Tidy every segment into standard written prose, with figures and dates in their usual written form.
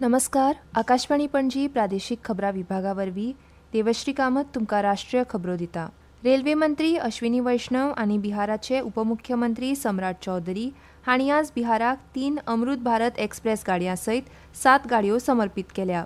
नमस्कार. आकाशवाणी पणजी प्रादेशीक खबरां विभागा वरवीं देवश्री कामत तुमकां राष्ट्रीय खबरो दिता. रेल्वे मंत्री अश्विनी वैष्णव आनी बिहाराचे उपमुख्यमंत्री सम्राट चौधरी हांणी आज बिहाराक 3 अमृत भारत एक्सप्रेस गाडयां सयत 7 गाडयो समर्पित केल्या.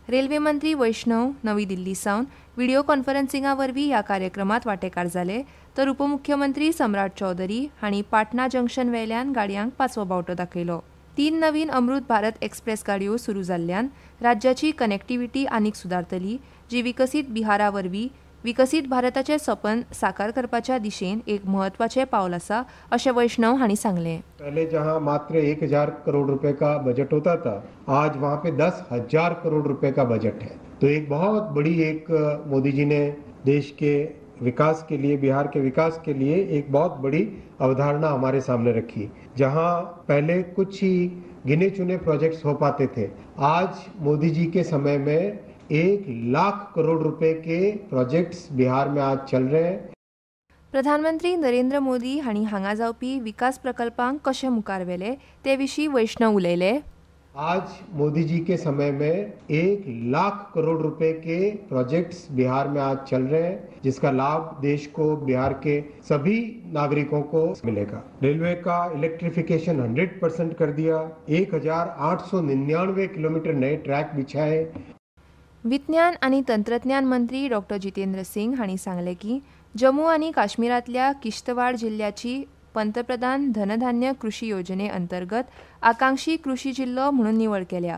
रेल्वे मंत्री वैष्णव नवी दिल्ली सावन व्हिडिओ कॉन्फरन्सिंगा वरवीं ह्या कार्यक्रमात वांटेकार जाले, तर उपमुख्यमंत्री सम्राट चौधरी हांणी पाटणा जंक्शन वेल्यान गाडयांक 5वो बावटो दाखयलो. 3 नवीन अमृत भारत एक्सप्रेस गाडयो सुरू जाल्ल्यान राज्याची कनेक्टिव्हिटी आनीक सुदारतली, जी विकसीत बिहारा वरवीं विकसीत भारताचें सपन साकार करपाच्या दिशेन एक महत्वाचें पावल आसा, अशें वैष्णव हांणी सांगलें. पहले जहां मात्र 1000 करोड़ रुपए का बजट होता था, आज वहां पे 10,000 करोड़ रुपए का बजट है. तो एक बहुत बड़ी एक मोदी जी ने देश के विकास के लिए, बिहार के विकास के लिए एक बहुत बड़ी अवधारणा हमारे सामने रखी. जहां पहले कुछ ही गिने चुने प्रोजेक्ट्स हो पाते थे, आज मोदी जी के समय में 1,00,000 करोड़ रुपए के प्रोजेक्ट्स बिहार में आज चल रहे हैं. प्रधानमंत्री नरेंद्र मोदी हांणी हांगा जावपी विकास प्रकल्पांक कशे मुखार व्हेले ते विशीं वैष्णव उलयले. आज मोदी जी के समय में 1,00,000 करोड़ रुपए के प्रोजेक्ट्स बिहार में आज चल रहे हैं, जिसका लाभ देश को, बिहार के सभी नागरिकों को मिलेगा. रेलवे का इलेक्ट्रिफिकेशन 100% कर दिया, 1,899 किलोमीटर नए ट्रैक बिछाए. विज्ञान आनी तंत्रज्ञान मंत्री डॉ. जितेंद्र सिंग हांणी सांगलें की जम्मू आनी काश्मीरांतल्या किश्तवाड जिल्ल्याची पंतप्रधान धनधान्य कृषी योजने अंतर्गत आकांक्षी कृषी जिल्लो म्हणून निवड केल्या.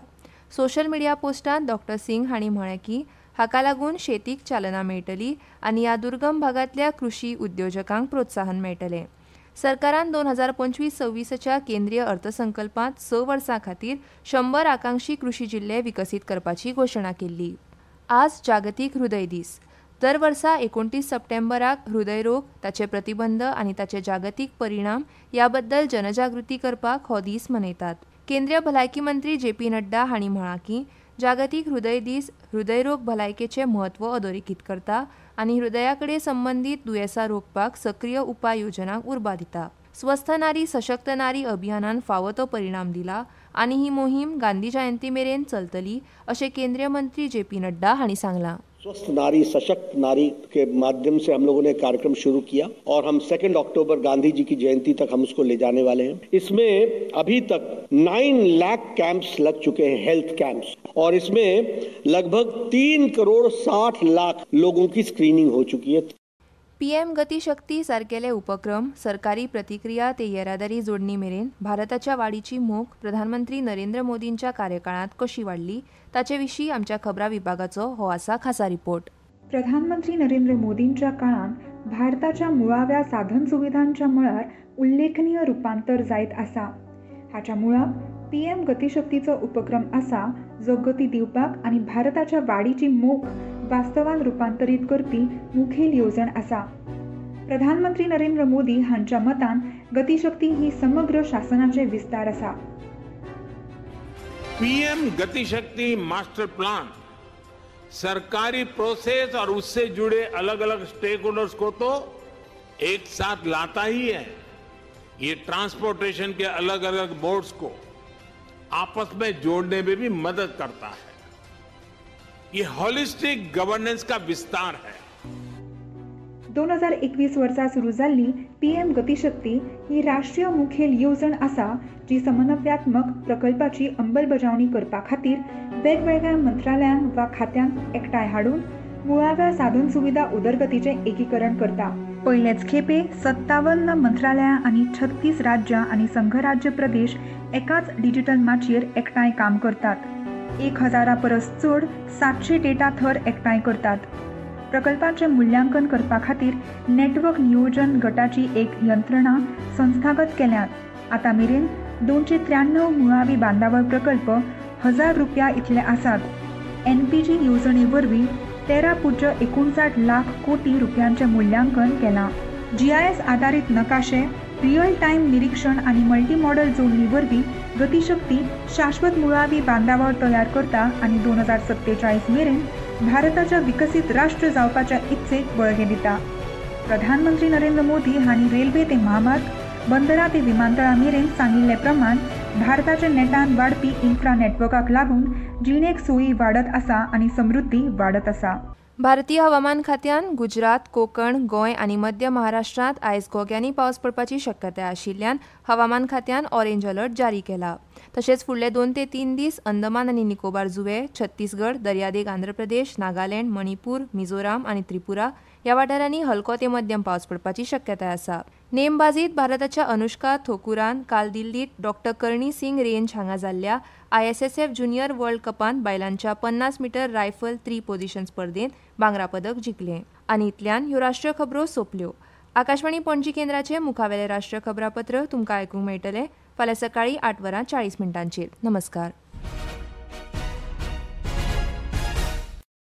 सोशल मिडिया पोस्टांत डॉ. सिंग हांणी म्हळें की हाका लागून शेतीक चालना मेळटली आनी ह्या दुर्गम भागांतल्या कृषी उद्योजकांक प्रोत्साहन मेळटलें. सरकारान 2025-26 केंद्रीय अर्थसंकल्पांत 6 वर्सां खातीर 100 आकांक्षी कृषी जिल्ले विकसीत करपाची घोशणा केल्ली. आज जागतीक हृदय दीस. दर वर्सा 29 सप्टेंबराक हृदयरोग, ताचे प्रतिबंध आनी ताचे जागतीक परिणाम ह्या बद्दल जनजागृती करपाक हो दीस मनयतात. केंद्रीय भलायकी मंत्री जे.पी. नड्डा हांणी म्हळां की जागतीक हृदय दीस हृदयरोग भलायकेचें म्हत्व अधोरेखीत करता आनी हृदया कडेन संबंदीत दुयेंसां रोखपाक सक्रीय उपाय योजनांक उर्बा दिता. स्वस्थ नारी सशक्त नारी अभियानान फावो तो परिणाम दिला आनी ही मोहीम गांधी जयंती मेरेन चलतली, अशें केंद्रीय मंत्री जे.पी. नड्डा हांणी सांगलां. स्वस्थ नारी सशक्त नारी के माध्यम से हम लोगों ने कार्यक्रम शुरू किया और हम 2 अक्टूबर गांधी जी की जयंती तक हम उसको ले जाने वाले हैं. इसमें अभी तक 9 लाख कैंप्स लग चुके हैं, हेल्थ कैंप्स, और इसमें लगभग 3 करोड़ 60 लाख लोगों की स्क्रीनिंग हो चुकी है. पीएम गती शक्ती सारकेले उपक्रम, सरकारी प्रतिक्रिया ते येरादारी जोडणी मेरेन भारताच्या वाडीची मोख प्रधानमंत्री नरेंद्र मोदींच्या कार्यकाळात कशी वाडली, ताचे विशीं आमच्या खबरां विभागाचो हो आसा खासा रिपोर्ट. प्रधानमंत्री नरेंद्र मोदींच्या काळात भारताच्या मुळाव्या साधन सुविधांच्या मळार उल्लेखनीय रूपांतर जायत आसा. हाच्या मुळाक पीएम गतीशक्तीचो उपक्रम आसा, जो गती दिवपाक आनी भारताच्या वाडीची मोख वास्तवांत रूपांतरीत करपी मुखेल येवजण आसा. प्रधानमंत्री नरेंद्र मोदी हांच्या मतान गतीशक्ती ही समग्र शासनाचे विस्तार आसा. पीएम गतिशक्ति मास्टर प्लान सरकारी प्रोसेस और उससे जुड़े अलग अलग स्टेक होल्डर्स को तो एक साथ लाता ही है. ये ट्रांसपोर्टेशन के अलग अलग मोड्स को आपस में जोड़ने में भी मदद करता है. ये हॉलिस्टिक गवर्नेंस का विस्तार है. 2021 वर्सा सुरू जाल्ली पीएम गतीशक्ती ही राष्ट्रीय मुखेल येवजण आसा, जी समन्वयात्मक प्रकल्पाची अंमलबजावणी करपा खातीर वेगवेगळ्या मंत्रालयांक वा खात्यांक एकठांय हाडून मुळाव्या साधन सुविधा उदरगतीचें एकीकरण करता. पयलेच खेपे 57 मंत्रालयां आनी 36 राज्यां आनी संघराज्य प्रदेश एकाच डिजिटल माचयेर एकठांय काम करतात. 1000 परस चड 700 डेटा थर एकठांय करतात. प्रकल्पाचे मूल्यांकन करपा खातीर नेटवर्क नियोजन गटाची एक यंत्रणा संस्थागत केल्यात. आता मेरेन 293 मुळावी बांदावळ प्रकल्प 1000 रुपया इतले आसात. एनपीजी येवजणे वरवीं 13.59 लाख कोटी रुपयांचे मूल्यांकन केलां. जीआयएस आधारित नकाशे, रियल टायम निरीक्षण आनी मल्टी मॉडल जोडणी वरवीं गतीशक्ती शाश्वत मुळावी बांदावळ तयार करता आनी 2047 मेरेन भारताच्या विकसीत राष्ट्र जावपाच्या इत्सेक बळगें दिता. प्रधानमंत्री नरेंद्र मोदी हांणी रेल्वे ते महामार्ग, बंदरां ते विमानतळां मेरेन सांगिल्ले प्रमाण भारताच्या नेटान वाडपी इन्फ्रा नेटवर्काक लागून जिणेक सोयी वाडत आसा आनी समृद्धी वाडत आसा. भारतीय हवामान खात्यान गुजरात, कोकण, गोंय आनी मध्य महाराष्ट्रांत आयज घोग्यांनी पावस पडपाची शक्यताय आशिल्ल्यान हवामान खात्यान ऑरेंज अलर्ट जारी केला. तशेंच फुडले 2 ते 3 दीस अंदमान आनी निकोबार जुंवे, छत्तीसगड, दर्यादेग आंध्र प्रदेश, नागालँड, मणिपूर, मिझोराम आनी त्रिपुरा ह्या वाठारांनी हलको ते मध्यम पावस पडपाची शक्यताय आसा. नेमबाजीत भारताच्या अनुष्का थोकुरान काल दिल्लीत डॉ. कर्णी सिंग रेंज हांगा जाल्ल्या ISSF ज्युनियर वर्ल्ड कपांत बायलांच्या 50 मीटर रायफल 3 पोझिशन स्पर्धेत भांगरा पदक जिखलें. आनी इतल्यान ह्यो राष्ट्रीय खबरो सोंपल्यो. आकाशवाणी पणजी केंद्राचे मुखावेले राष्ट्रीय खबरापत्र तुमकां आयकूंक मेळटले फाल्यां सकाळीं 8:40 नमस्कार.